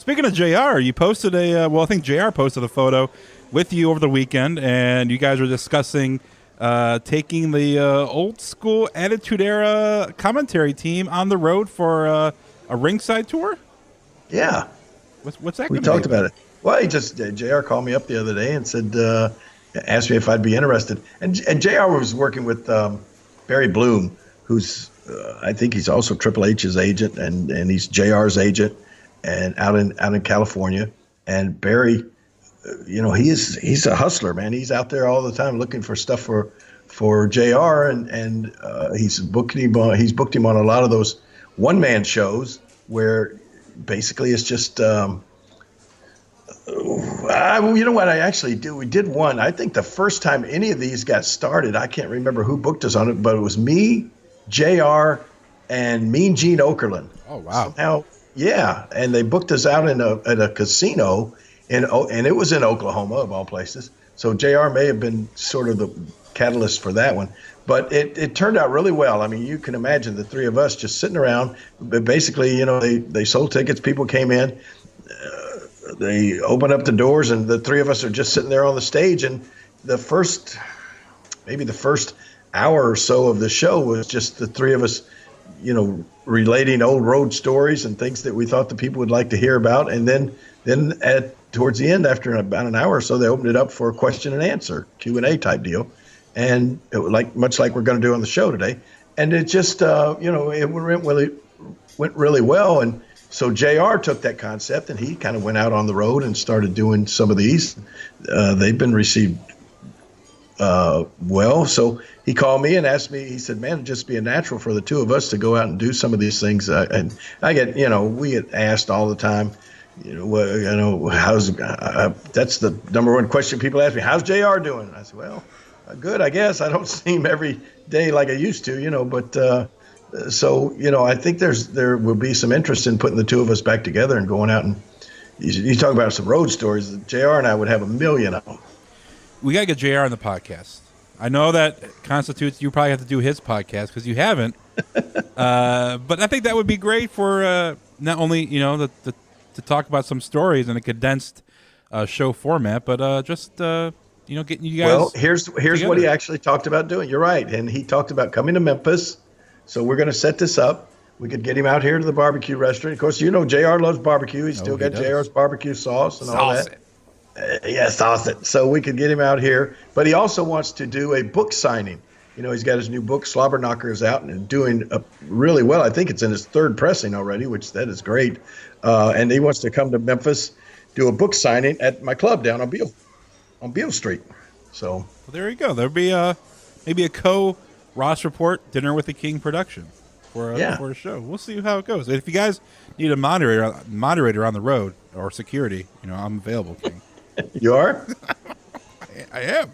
Speaking of JR, you posted I think JR posted a photo with you over the weekend, and you guys were discussing taking the old school Attitude Era commentary team on the road for a ringside tour. Yeah. What's that? We talked about it. Well, JR called me up the other day and said, asked me if I'd be interested. And JR was working with Barry Bloom, who's I think he's also Triple H's agent, and he's JR's agent, and out in California. And Barry, he's a hustler, man. He's out there all the time looking for stuff for JR, and he's booked him on a lot of those one-man shows where basically it's just you know what I actually do? We did one. I think the first time any of these got started, I can't remember who booked us on it, but it was me, JR, and Mean Gene Okerlund. Oh wow! Somehow, yeah, and they booked us out at a casino and it was in Oklahoma of all places. So JR may have been sort of the catalyst for that one. But it turned out really well. I mean, you can imagine the three of us just sitting around. But basically, they sold tickets. People came in. They opened up the doors, and the three of us are just sitting there on the stage. And maybe the first hour or so of the show was just the three of us, relating old road stories and things that we thought the people would like to hear about. And then towards the end, after about an hour or so, they opened it up for a question and answer, Q&A type deal. And it was much like we're going to do on the show today. And it just, it went really well. And so JR took that concept and he kind of went out on the road and started doing some of these. They've been received well. So he called me and asked me, he said, man, it'd just be a natural for the two of us to go out and do some of these things. And I get, we get asked all the time, how's, that's the number one question people ask me, how's JR doing? I said, well, good, I guess. I don't see him every day like I used to, but I think there will be some interest in putting the two of us back together and going out and you talk about some road stories. JR and I would have a million of them. We got to get JR on the podcast. I know that constitutes you probably have to do his podcast because you haven't. But I think that would be great for not only, to talk about some stories in a condensed show format, but just getting you guys. Well, here's what he actually talked about doing. You're right, and he talked about coming to Memphis. So we're going to set this up. We could get him out here to the barbecue restaurant. Of course, JR loves barbecue. He's still got JR's barbecue sauce and all that. Sauce it. So we could get him out here. But he also wants to do a book signing. He's got his new book, Slobber Knocker, is out and doing really well. I think it's in his third pressing already, which that is great. And he wants to come to Memphis, do a book signing at my club down on Beale Street. So well, there you go. There'll be maybe a Ross Report Dinner with the King production for a show. We'll see how it goes. If you guys need a moderator on the road or security, I'm available, King. You are? I am.